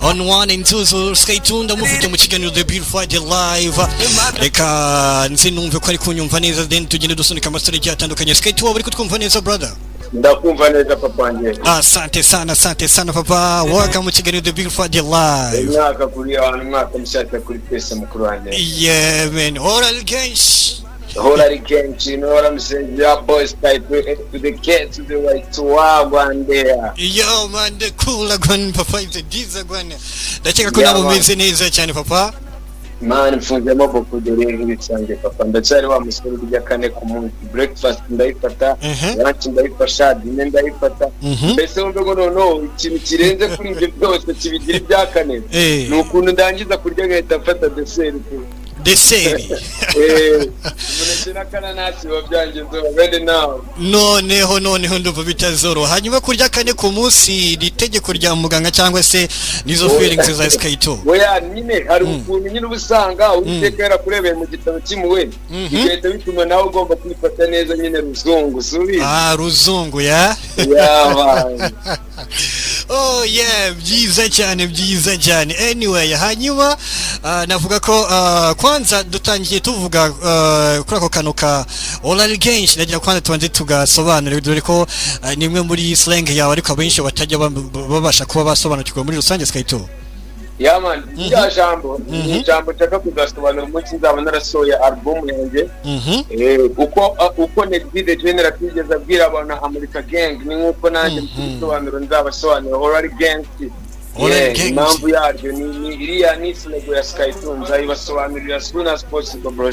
on one and two, so stay tuned. Mufite mu kiganiro The Beautiful Live. Reka nsinumve ko ari kunyumva neza, then tugende dusunika amasore atandukanye. Stay tuned, bari kutwumva neza brother. Ndakumva neza papaCyangwe. Asante sana papa. Welcome mu kiganiro The Beautiful Live. Mwaka kuri abantu mwaka mushaka kuri pesa mukuru wanjye. Yeah man, oral games. Holy Kenchi, you know what I'm saying? Your boys type to the kids to the right to one there. Yo man, the cooler gun papa is the diesel gun. Ndacheka ko nabo meze neza cyane papa. Man mfunze maboko dore nk'ibitsange papa. Ndacyari wa musore bijya kane ku munsi. Breakfast ndayifata, lunch ndayifasha, dinner ndayifata. Mbese wumve ngo no ikintu kirenze kuri ibyo byose kibigira ibya kane. Ni ukuntu ndangiza kurya ngahita mfata dessert. Deseri. Munekina kana nasi wabyanje ndo bende nawe. Noneho ndumva bitazoro. Hanyuma kurya kane ku munsi ritegeko rya muganga cyangwa se nizo feelings za C.E.O. Oya nyine hari ukuntu nyine ubusanga utekera kurebera mu gitabo kimwe. Igahita bituma nawe ugomba kwifata neza nyine ruzungu subi. Ruzungu ya. Yeah. Oh yeah, byiza cyane. Anyway, hanyuma navuga ko kwanza dutangiye tuvuga kuri ako kanuka oral games, nagira kwanza tubanze tugasobanura dore ko nimwe muri slang yawe ariko abenshi batajya babasha kuba basobanukirwa muri rusange C.E.O. Yeah man, ya jambo ni jambo taka kugasobanura umunsi nzaba narasoya album yanjye. Uko Nedide General kigeza abwira abantu America Gang ni nkuko nanjye mbisobanura nzabasobanura oral games. Mambo yaryo ni iriya ni slego ya C.E.O. nzayibasobanurira as soon as possible bro.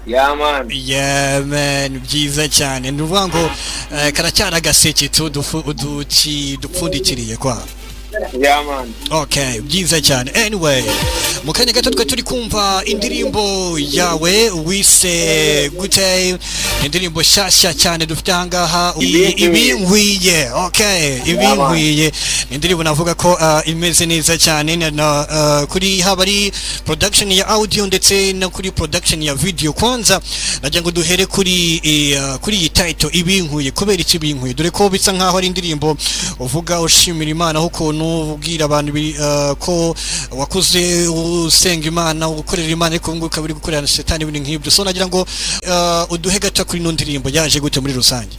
Yeah man, byiza cyane. Nuvuga ngo karacyara gaseke dupfundikiriye kwa. Yeah man. Okay, byiza cyane. Anyway, mukanya gato turi kumva indirimbo yawe wise gute, indirimbo shasha cyane dufite hangaha ibinkwiye. Okay, ibinkwiye. Indirimbo navuga ko imeze neza cyane na kuri habari production ya audio ndetse na kuri production ya video. Kwanza najya ngo duhere kuri iyi title ibinkwiye. Kubera iki ibinkwiye? Dore ko bisa nkaho ari indirimbo uvuga ushimira Imana aho ubwira abantu ko wakuze usenga Imana ugukorera Imana ariko ngo ukabiri gukorera Shetani ibintu nk'ibyo. So nagira ngo uduhe gato kuri ndirimbo yaje gute muri rusange.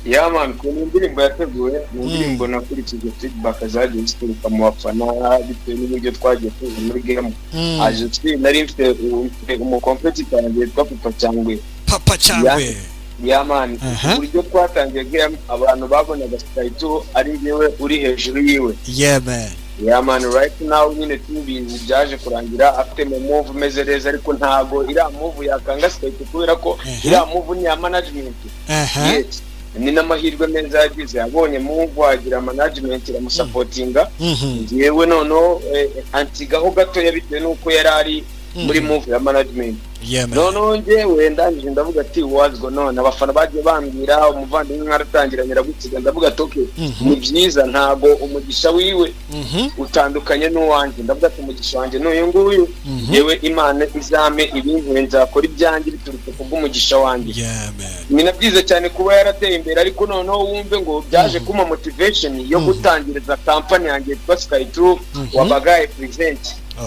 Yeah man, ku ndirimbo yateguye indirimbo nakurikije feedback zaje zituruka mu bafana bitewe n'ibyo twagiye tuzi muri game. Aje nari mfite umucompetitor yanjye twa PapaCyangwe. Yeah man, uburyo twatangiye game abantu babonaga C.E.O. ari ngewe uri hejuru yiwe. Yeah man. Yeah man, right now nyine tubizi byaje kurangira afite mu move meze neza ariko ntago ira move yakanga C.E.O. kubera ko ira move ni ya management. Yes. Ni namahirwe meza yagize yabonye move wagira management iramusupportinga. Ngewe nono antigaho gato yabitewe nuko yarari muri move ya management. Yeah man. No ngewe ndangije ndavuga ati wazgo none abafana bagiye bambwira umuvandimwe nkaratangiranyira gutsiga ndavuga toke ni byiza ntago umugisha wiwe utandukanye n'uwanjye. Ndavuga ati umugisha wanjye n'uyu nguyu yewe Imana izame ibintu nzakora ibyanjye biturutse ku bw'umugisha wanjye. Yeah man. Ni nabyiza cyane kuba yarateye imbere ariko noneho wumve ngo byaje kuma motivation yo gutangiriza company yanjye twa C.E.O. wabagaye present.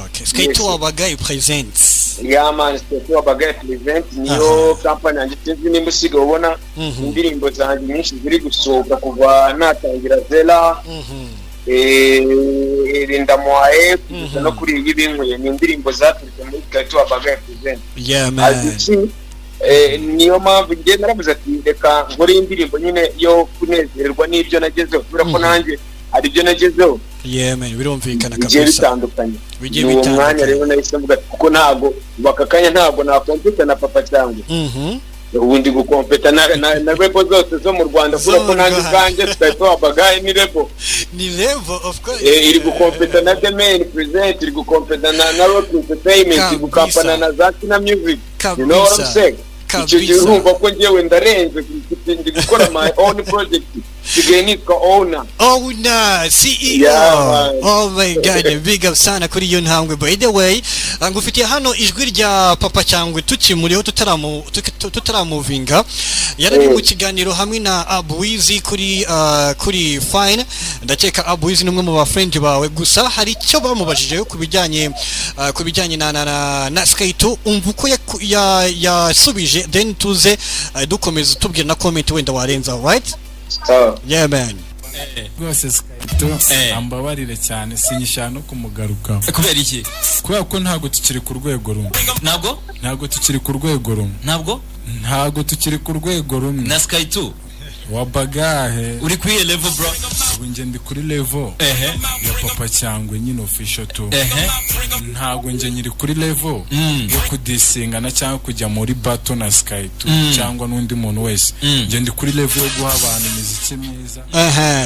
Okay, C.E.O. wabagaye presents. Yeah man, C.E.O. wabagaye present niyo company yanjye tinzi nimba usiga ubona indirimbo zanjye nyinshi ziri gusohoka kuva natangira Zela rinda moae no kuri ibinkwiye ni indirimbo zaturutse muri C.E.O. wabagaye present. Yeah man. Niyo mpamvu ngiye naravuze ati reka nkore indirimbo nyine yo kunezerwa n'ibyo nagezeho kubera ko nanjye ari byo nagezeho. Yeah man, birumvikana kabisa. Bitandukanye. Uwo mwanya rero nahise mvuga kuko ntago bakakanya ntago nakompeta na PapaCyangwe. Ubundi gukompeta na rebo zose zo mu Rwanda kuri ko nanjye kanje C.E.O. wabagaye ni rebo. Ni level of course. Iri gukompeta na The Main Present, iri gukompeta na Rock Entertainment, iri gukampana na Zakina Music. You know what I'm saying? Icyo gihe urumva ko ngewe ndarenze ndi gukora my own project. sigaye nitwa owner. CEO. Oh my god, big up sana kuri iyo ntambwe. By the way, ngufitiye hano ijwi rya PapaCyangwe tukimuriho tutaramuvinga. Yarari mu kiganiro hamwe na Abwizi kuri Fine. Ndakeka Abwizi numwe mu ba friend bawe, gusa hari icyo bamubajije kubijyanye na C.E.O. umvuko yasubije, then tuze dukomeza tubwira na comment wenda warenza, right? Yeah man. Rwose C.E.O. ambabarire cyane sinyishaka no kumugaruka. Kubera iki? Kubera ko ntago tukiri ku rwego rumwe. Ntago tukiri ku rwego rumwe. Ntago tukiri ku rwego rumwe. Na C.E.O. Wabagahe uri kuri level bro? Ubu nje ndi kuri level ya PapaCyangwe nyine official to. Ntago nje nyiri kuri level yo kudisingana cyangwa kujya muri battle na C.E.O. cyangwa n'undi muntu wese. Nje ndi kuri level yo guha abantu imiziki myiza.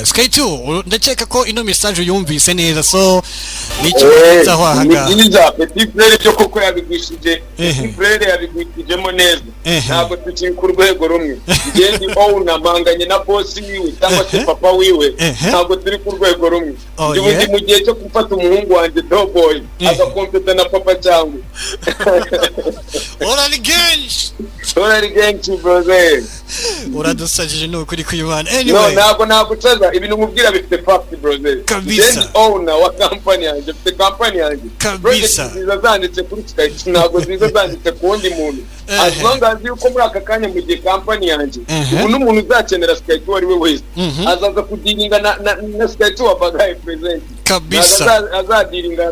C.E.O. ndakeka ko ino message yumvise neza, so nicyo cyaho hanga. Ni petit frer cyo koko yabigishije. Petit frer yabigishijemo neza. Ntago tukiri ku rwego rumwe. Nje ndi owner nganye na boss wiwe cyangwa se papa wiwe, ntabwo turi ku rwego rumwe. Ndi mu gihe cyo gufata umuhungu wanjye Doughboy agakompeta na PapaCyangwe. Orari genshi brother. Uradusajije no kuri kuyibana. Anyway, ntabwo caza ibintu mubwira bifite fact brother. Kabisa. Owner wa company yanjye, bifite company yanjye. Kabisa. Ziza zanditse kuri C.E.O. ntabwo ziza zanditse ku wundi muntu. As long as yuko muri aka kanya mu gihe company yanjye ubu n'umuntu uzakenera C.E.O. ari we wese azaza kudiringa na C.E.O. wabagaye present. Kabisa. Azadiringa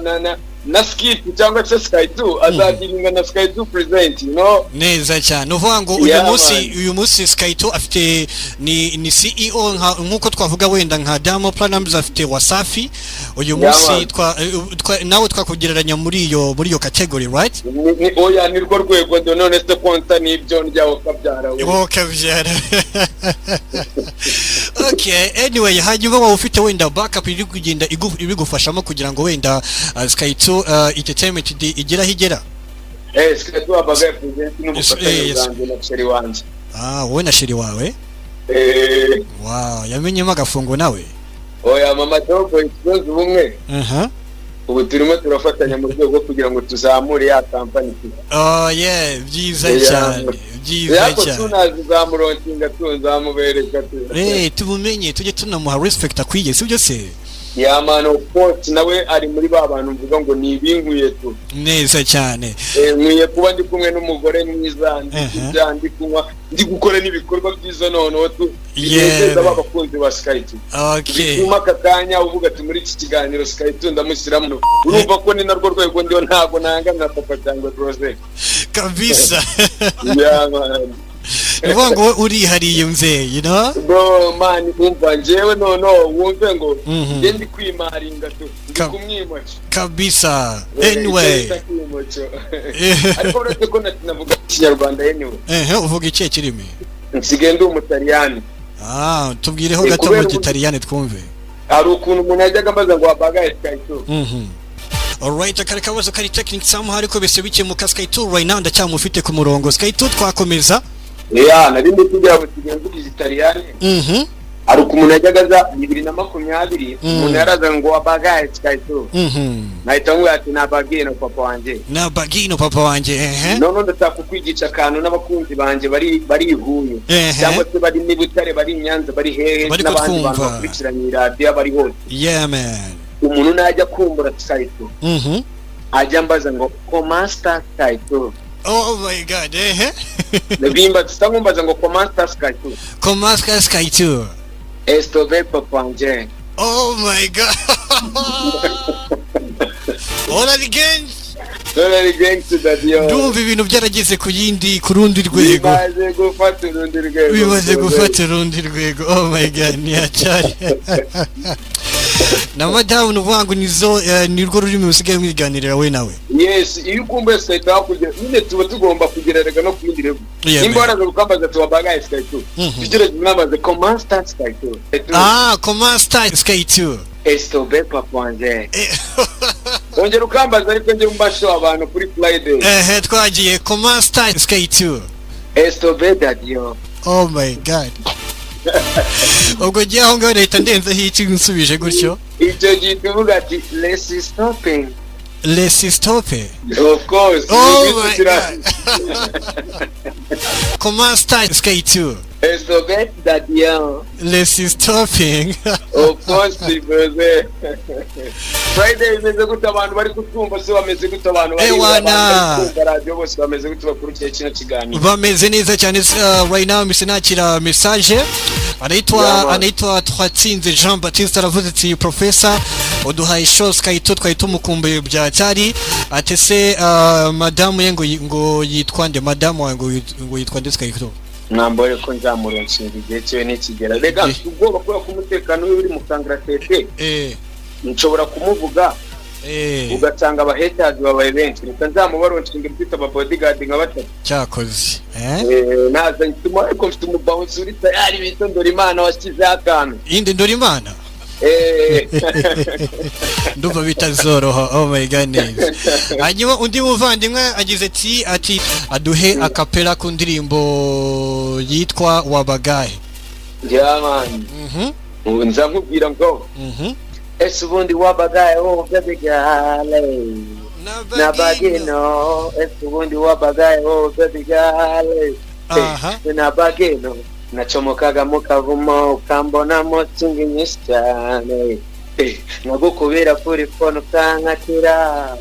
na skit cyangwa se C.E.O. azadiringa na C.E.O. present, you know. Neza cyane uvuga ngo uyu munsi C.E.O. afite ni CEO nkuko twavuga wenda nka Diamond Platnumz afite Wasafi. Uyu munsi nawe twakugereranya muri iyo category, right? Oya ni rwo rwego ndo none se konta nibyo ndyaho kabyara we. Kabyara. Okay, anyway, hanyuma wa ufite wenda backup iri kugenda ibigufashamo kugira ngo wenda C.E.O. entertainment igera higera. C.E.O. abagaye present n'umufatanye wanjye na sheri wanjye. Wowe na sheri wawe? Wow, yamenyemo agafungo nawe? Oya mama Doughboy ikibazo ubumwe. Ubu turimo turafatanya mu rwego kugira ngo tuzamure ya company. Yeah, byiza cyane. Byiza cyane. Tunazamurontinga tuzamubereka tu. Tubumenye tujye tunamuha respect akwiye, sibyo se? Yeah man, of course nawe ari muri ba bantu mvuga ngo ni ibinkuye tu. Neza cyane. Nkwiye kuba ndi kumwe n'umugore mwiza, ndi kunywa, ndi gukora n'ibikorwa byiza noneho tu. Yeza babakunzi ba C.E.O. Okay. Kuma kakanya uvuga ati muri iki kiganiro C.E.O. ndamushyiramo. Urumva ko ni narwo rwego ndio ntago nangana na PapaCyangwe brother. Kabisa. Yeah man. Ngo urihariye mzee, you know? Bro man, umva njewe no wumve ngo nge ndi kwimaringa tu. Kumwimocha. Kabisa. Anyway. Ariko uretse ko navuga Kinyarwanda anyway. Uvuga iki kirimi? Nsigaye ndi umutaliyani. Tubwireho gato mu Gitaliyani twumve. Ari ukuntu umuntu yajyaga ambaza ngo wabagaye C.E.O. Alright, akarikabazo kari technique somehow ariko bese bikemuka C.E.O. right now ndacyamufite ku murongo. C.E.O. twakomeza. Nari ndi kugira ngo tugende ku Gitaliyani. Ari ukuntu yajyaga za 2020 umuntu yaraza ngo wabagaye C.E.O. Nahita ngo ati nabagino papa wanje. Nabagino papa wanje. None ndashaka kukwigisha akantu n'abakunzi banje bari ihuye. Cyangwa se bari n'ibutare bari Nyanza bari hehe n'abandi bantu bakurikiranye radio bari hose. Yeah man. Umuntu najya kumbura C.E.O. Ajya mbaza ngo Master C.E.O. Oh my god, Nebimba tsamumbaza ngo Master C.E.O. Master C.E.O. Esto ve papanje. Oh my god. Again to that yo. Ndumva ibintu byarageze ku rundi rwego. Bimaze gufata urundi rwego. Oh my god, ni acari. Na madamu nuvangu nirwo rurimi usigaye mwiganirira we nawe. Yes, iyo ukumbuye C.E.O. kugera nyine tuba tugomba kugererega no kwindi level. Nimba waraza gukambaza tubagaye C.E.O. Tugere tunamaze Master C.E.O. Master C.E.O. Esto be papanje. Ongera ukambaza ariko nje mbasho abantu kuri Friday. Twagiye Master C.E.O. Esto be dadio. Oh my god. ubwo gihe aho ngaho leta ndenzeho iki nsubije gutyo icyo gihe tuvuga ati let's stopping. Let's stop it. Of course. Oh my God. Comment start skate Stop that young. Let's stopping. Of course, brother. Friday imeze gute abantu bari kutumva se bameze gute abantu bari ku radio bose bameze gute bakurukiye kino kiganiro bameze neza cyane right now misinakira message anaitwa Twatsinze Jean Baptiste aravuze ati professor uduhaye shows kayito twayitumukumbuye bya cyari atese madame ye ngo yitwa nde madame wangu ngo yitwa nde kayito nambore ko nzamuronshira igihe cyo nikigera rega ubwoba ko kumutekano uri mu kangaratete nshobora kumuvuga ugatanga abahaters babaye benshi reka nzamubaronshinga mfite bodyguard nka batatu cyakoze naza ntuma ariko mfite umubounce uri tayari bito Ndorimana washyize akantu indi Ndorimana ndumva bitazoroha. Oh my God. Hanyuma undi muvandimwe agize ati aduhe akapela ku ndirimbo yitwa Wabagaye. Man. Nza nkubwira ngo ese ubundi wabagaye wowe babigale nabagino ese ubundi wabagaye wowe babigale nabagino nacomokaga mu kavumo ukambona motungi nyinshi cyane nagukubira kuri phone ukankatira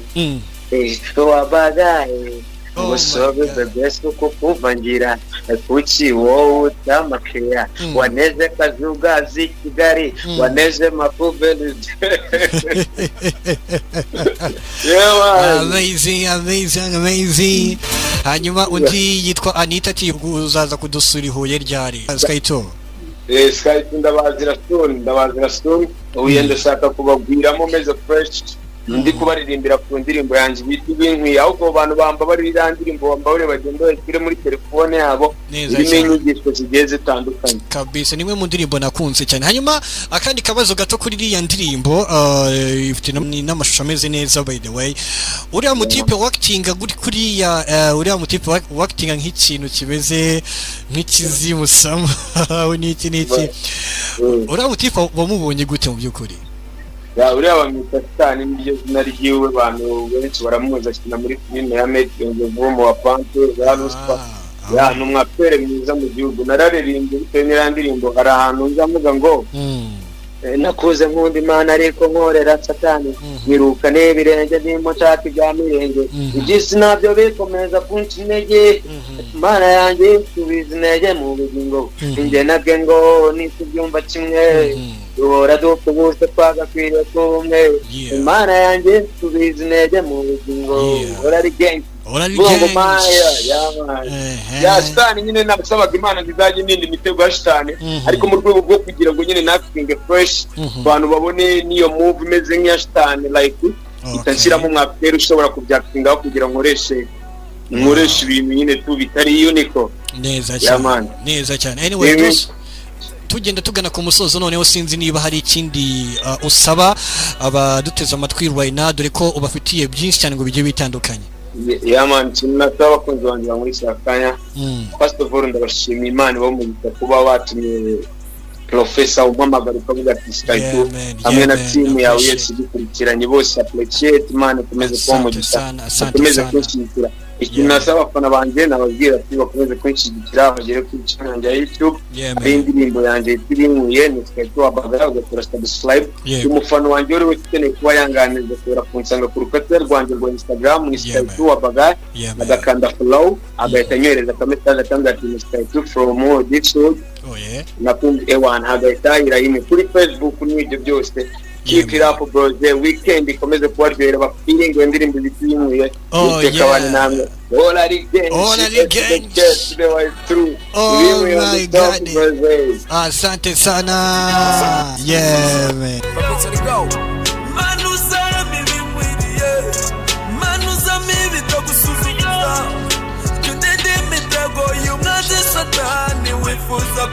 wabagaye ubusobe bwese uko kuvangira kuki wowe utamakira waneze kazuga zi Kigali waneze mapubeli amazing. Hanyuma undi yitwa Anita ati uzaza kudusura Huye ryari Skyto Skyto ndabazira stone uyende shaka kubagwiramo meze fresh ndi kubaririmbira ku ndirimbo yanjye biti binkwi ahubwo abantu bamba bari ndirimbo bamba bari bagenda bakire muri telefone yabo ibimenyesho zigiye zitandukanye kabisa nimwe mu ndirimbo nakunze cyane. Hanyuma akandi kabazo gato kuri iriya ndirimbo ifite n'amashusho ameze neza by the way uriya mutipe acting kuri ya uriya mutipe acting nk'ikintu kimeze nk'ikizimu sama n'iki uriya mutipe bamubonye gute mu byukuri uriya bamwita Satani niryo zina ryiwe abantu benshi baramuzi akina muri filime ya Mediovumo wa Pante Ruspa numwapere mwiza mu gihugu nararirimbye bitewe n'irandirimbo hari ahantu nzamuga ngo nakuze nk'undi Imana ariko nkorera Satani niruka n'ibirenge n'imotati bya mirenge igisi nabyo bikomeza kunca intege Imana yanjye tubizi intege mu bugingo inge nabwe ngo nitubyumva kimwe duhora dupfa bose twagakwiriye kumwe Imana yanjye tubizi intege mu bugingo urarigenga ya Satani nyine nabasabaga Imana nzizaje nindi mitego ya Satani ariko mu rwego rwo kugira ngo nyine nakinge fresh abantu babone niyo move imeze nk'iya Satani like itanshyiramo mwapere ushobora kubyakinga kugira ngo nkoreshe ibintu nyine bitari unique neza cyane anyway tugenda tugana ku musozo noneho sinzi niba hari ikindi usaba abaduteza amatwi right dore ko ubafitiye byinshi cyane ngo bigiye bitandukanye man tunasaba kunzi wanjye muri sakanya first of all ndabashimira Imana bo mu kuba batumye professor umpamagara ukavuga ati Skyto hamwe na team yawe yose dukurikiranye bose appreciate Imana komeze kumugisha komeze kunshyigikira ikintu nasaba abafana banjye nababwira ati bakomeze kunshyigikira bagere ku channel ya YouTube indirimbo yanjye irimuye ni Skyto wabagaye ugakora subscribe umufana wanjye uri wese kuba yanganiriza kubera kunsanga ku rukuta rwanjye rwa Instagram ni Skyto wabagaye agakanda follow agahita nyohereza kameta gatanga ati Skyto from Dixon nakumva ewan hagahita irahime kuri Facebook n'ibyo byose keep it up bro the weekend ikomeze kubaryohera bafeeling indirimbo zitimuye kabane namwe all are again through my God asante sana man manuza mibi tokusuzugura tudede mitego y'umwaje Satani wifuza